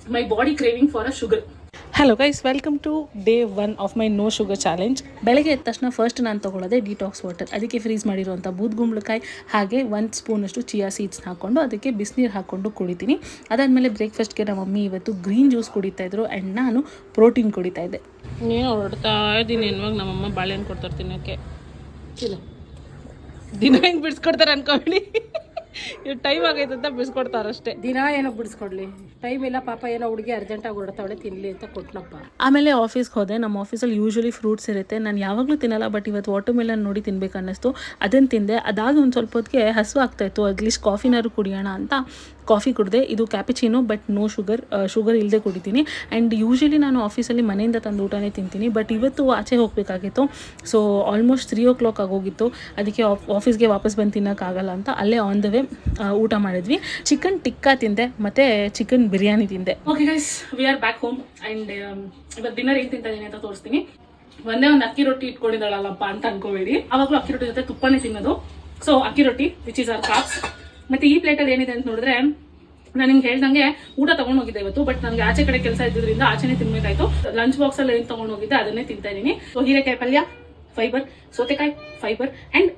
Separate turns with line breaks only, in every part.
my body craving for a sugar. Hello guys, welcome to day 1 of my no sugar challenge. ಬೆಳಗ್ಗೆ ಎದ್ದ ತಕ್ಷಣ first ನಾನು ತೊಗೊಳ್ಳೋದೆ detox water. ಅದಕ್ಕೆ freeze ಮಾಡಿರುವಂಥ ಬೂದ್ಗುಂಬಳಕಾಯಿ ಹಾಗೆ 1 ಸ್ಪೂನಷ್ಟು ಚಿಯಾ ಸೀಡ್ಸ್ನ ಹಾಕ್ಕೊಂಡು ಅದಕ್ಕೆ ಬಿಸಿನೀರು ಹಾಕ್ಕೊಂಡು ಕುಡಿತೀನಿ. ಅದಾದಮೇಲೆ ಬ್ರೇಕ್ಫಾಸ್ಟ್ಗೆ ನಮ್ಮ ಮಮ್ಮಿ ಇವತ್ತು ಗ್ರೀನ್ ಜ್ಯೂಸ್ ಕುಡಿತಾಯಿದ್ರು ಆ್ಯಂಡ್ ನಾನು ಪ್ರೋಟೀನ್ ಕುಡಿತಾ ಇದ್ದೆ.
ನೀನು ಹೊರಡ್ತಾ ಇದ್ದೀನಿ ಇನ್ವಾಗ ನಮ್ಮಮ್ಮ ಬಾಳೆಹಣ್ಣು ಕೊಡ್ತಾರೆ ತಿನ್ನೋಕ್ಕೆ. ಇಲ್ಲ ದಿನ ಹೆಂಗೆ ಬಿಡಿಸ್ಕೊಡ್ತಾರೆ ಅನ್ಕೊಳ್ಳಿ. ಇವ್ ಟೈಮ್ ಆಗೈತೆ ಅಂತ ಬಿಡಿಸ್ಕೊಡ್ತಾರಷ್ಟೇ.
ದಿನ ಏನೋ ಬಿಡಿಸ್ಕೊಡ್ಲಿ, ಟೈಮ್ ಇಲ್ಲ ಪಾಪ, ಏನೋ ಹುಡುಗಿ ಅರ್ಜೆಂಟಾಗಿ ಹೊರಡ್ತಾವಳೆ ತಿನ್ನಲಿ ಅಂತ ಕೊಟ್ಟನಪ್ಪ.
ಆಮೇಲೆ ಆಫೀಸ್ಗೆ ಹೋದೆ. ನಮ್ಮ ಆಫೀಸಲ್ಲಿ ಯೂಶ್ವಲಿ ಫ್ರೂಟ್ಸ್ ಇರುತ್ತೆ. ನಾನು ಯಾವಾಗಲೂ ತಿನ್ನಲ್ಲ, ಬಟ್ ಇವತ್ತು ವಾಟರ್ ಮೆಲನ್ ನೋಡಿ ತಿನ್ಬೇಕು ಅನ್ನಿಸ್ತು, ಅದನ್ನು ತಿಂದೆ. ಅದಾಗಿ ಒಂದು ಸ್ವಲ್ಪ ಹೊತ್ತಿಗೆ ಹಸು ಆಗ್ತಾಯಿತ್ತು, ಅಟ್ಲೀಸ್ಟ್ ಕಾಫಿನಾರು ಕುಡಿಯೋಣ ಅಂತ ಕಾಫಿ ಕುಡಿದೆ. ಇದು ಕ್ಯಾಪಿಚಿನೋ, ಬಟ್ ನೋ ಶುಗರ್ ಇಲ್ಲದೆ ಕುಡಿತೀನಿ. ಆ್ಯಂಡ್ ಯೂಶ್ವಲಿ ನಾನು ಆಫೀಸಲ್ಲಿ ಮನೆಯಿಂದ ತಂದು ಊಟನೇ ತಿಂತೀನಿ, ಬಟ್ ಇವತ್ತು ಆಚೆ ಹೋಗಬೇಕಾಗಿತ್ತು. ಸೊ ಆಲ್ಮೋಸ್ಟ್ 3 o'clock ಆಗೋಗಿತ್ತು. ಅದಕ್ಕೆ ಆಫೀಸ್ಗೆ ವಾಪಸ್ ಬಂದು ತಿನ್ನೋಕ್ಕಾಗಲ್ಲ ಅಂತ ಅಲ್ಲೇ ಆನ್ ದ ವೇ ಊಟ ಮಾಡಿದ್ವಿ. ಚಿಕನ್ ಟಿಕ್ಕಾ ತಿಂದೆ ಮತ್ತು ಚಿಕನ್ ಬಿರಿಯಾನಿ ತಿಂದೆ. Okay guys, we are back home and ಇವತ್ತು ಡಿನ್ನರ್ ಏನು ತಿಂತಿದ್ದೀನಿ ಅಂತ ತೋರಿಸ್ತೀನಿ. ಒಂದೇ ಒಂದು ಅಕ್ಕಿ ರೊಟ್ಟಿ ಇಟ್ಕೊಂಡಿದ್ದಾಳಲ್ಲಪ್ಪ ಅಂತ ಅನ್ಕೋಬೇಡಿ. ಅವಾಗಲೂ ಅಕ್ಕಿ ರೊಟ್ಟಿ ಜೊತೆ ತುಪ್ಪನೇ ತಿನ್ನೋದು. ಸೊ ಅಕ್ಕಿ ರೊಟ್ಟಿ ವಿಚ್ ಇಸ್ ಆರ್ ಕಾರ್ಬ್ಸ್. ಮತ್ತೆ ಈ ಪ್ಲೇಟಲ್ಲಿ ಏನಿದೆ ಅಂತ ನೋಡಿದ್ರೆ, ನಾನು ನಿಮ್ಗೆ ಹೇಳ್ದಂಗೆ ಊಟ ತಗೊಂಡು ಹೋಗಿದ್ದೆ ಇವತ್ತು, ಬಟ್ ನನಗೆ ಆಚೆ ಕಡೆ ಕೆಲಸ ಇದ್ದಿದ್ದರಿಂದ ಆಚೆನೇ ತಿನ್ಬೇಕಾಯ್ತು. ಲಂಚ್ ಬಾಕ್ಸ್ ಅಲ್ಲಿ ಏನು ತಗೊಂಡು ಹೋಗಿದ್ದೆ ಅದನ್ನೇ ತಿಂತಾ ಇದ್ದೀನಿ. ಸೊ ಹೀರೆಕಾಯಿ ಪಲ್ಯ ಫೈಬರ್, ಸೌತೆಕಾಯಿ ಫೈಬರ್ ಆ್ಯಂಡ್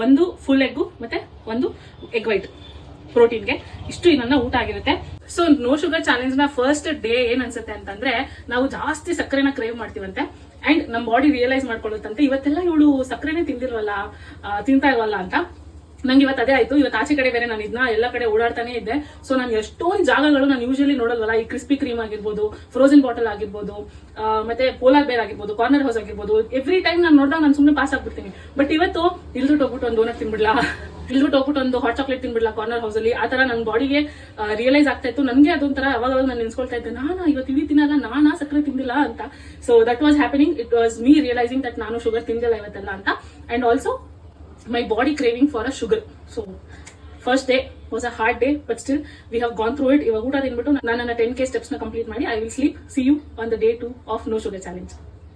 ಒಂದು ಫುಲ್ ಎಗ್ಗು ಮತ್ತೆ ಒಂದು ಎಗ್ ವೈಟ್ ಪ್ರೋಟೀನ್ಗೆ. ಇಷ್ಟು ನನ್ನ ಊಟ ಆಗಿರುತ್ತೆ. ಸೊ ನೋ ಶುಗರ್ ಚಾಲೆಂಜ್ ನ ಫಸ್ಟ್ ಡೇ ಏನ್ ಅನ್ಸುತ್ತೆ ಅಂತಂದ್ರೆ, ನಾವು ಜಾಸ್ತಿ ಸಕ್ಕರೆನ ಕ್ರೇವ್ ಮಾಡ್ತೀವಂತೆ ಅಂಡ್ ನಮ್ಮ ಬಾಡಿ ರಿಯಲೈಸ್ ಮಾಡ್ಕೊಳ್ಳುತ್ತಂತೆ ಇವತ್ತೆಲ್ಲ ಇವಳು ಸಕ್ಕರೆನೇ ತಿಂತಾ ಇಲ್ವಲ್ಲ ಅಂತ. ನಂಗೆ ಇವತ್ತು ಅದೇ ಆಯ್ತು. ಇವತ್ತು ಆಚೆ ಕಡೆ ಬೇರೆ ನಾನು ಇದನ್ನ ಎಲ್ಲ ಕಡೆ ಓಡಾಡ್ತಾನೆ ಇದ್ದೆ. ಸೊ ನಾನು ಎಷ್ಟೊಂದು ಜಾಗಗಳು ನಾನು ಯೂಶಲಿ ನೋಡಲ್ವಲ್ಲ, ಈ ಕ್ರಿಸ್ಪಿ ಕ್ರೀಮ್ ಆಗಿರ್ಬೋದು, ಫ್ರೋಸನ್ ಬಾಟಲ್ ಆಗಿರ್ಬೋದು, ಮತ್ತೆ ಪೋಲಾರ್ ಬೇರ್ ಆಗಿರ್ಬೋದು, ಕಾರ್ನರ್ ಹೌಸ್ ಆಗಿರ್ಬೋದು, ಎವ್ರಿ ಟೈಮ್ ನಾನು ನೋಡಿದಾಗ ನಾನು ಸುಮ್ಮನೆ ಪಾಸ್ ಆಗ್ಬಿಡ್ತೀನಿ. ಬಟ್ ಇವತ್ತು ಇಲ್ದುಟ್ಟು ಹೋಗ್ಬಿಟ್ಟು ಒಂದು ಡೋನಟ್ ತಿನ್ಬಿಡ್ಲಾ, ಇಲ್ದುಟ್ಟು ಹೋಗ್ಬಿಟ್ಟು ಒಂದು ಹಾಟ್ ಚಾಕ್ಲೇಟ್ ತಿನ್ಬಿಡ್ಲಾ ಕಾರ್ನರ್ ಹೌಸ್ ಅಲ್ಲಿ, ಆ ತರ ನನ್ನ ಬಾಡಿಗೆ ರಿಯಲೈಸ್ ಆಗ್ತಾ ಇತ್ತು. ನನಗೆ ಅದೊಂಥರ ಅವಾಗ ನಾನು ನೆನ್ಸ್ಕೊಳ್ತಾ ಇದ್ದೆ, ನಾನು ಇವತ್ತು ಇಡೀ ತಿನ್ನಲ್ಲ, ನಾನಾ ಸಕ್ಕರೆ ತಿಂದಿಲ್ಲ ಅಂತ. So that was happening. It was me realising that ನಾನು ಶುಗರ್ ತಿಂದಿಲ್ಲ ಇವತ್ತೆಲ್ಲ ಅಂತ. And also my body craving for a sugar. So first day was a hard day, but still we have gone through it. ಇವಾಗ ಊಟ ತಿನ್ಬಿಟ್ಟು ನಾನು ನನ್ನ 10K steps ನ ಕಂಪ್ಲೀಟ್ ಮಾಡಿ I will sleep. See you on the day 2 of no sugar challenge.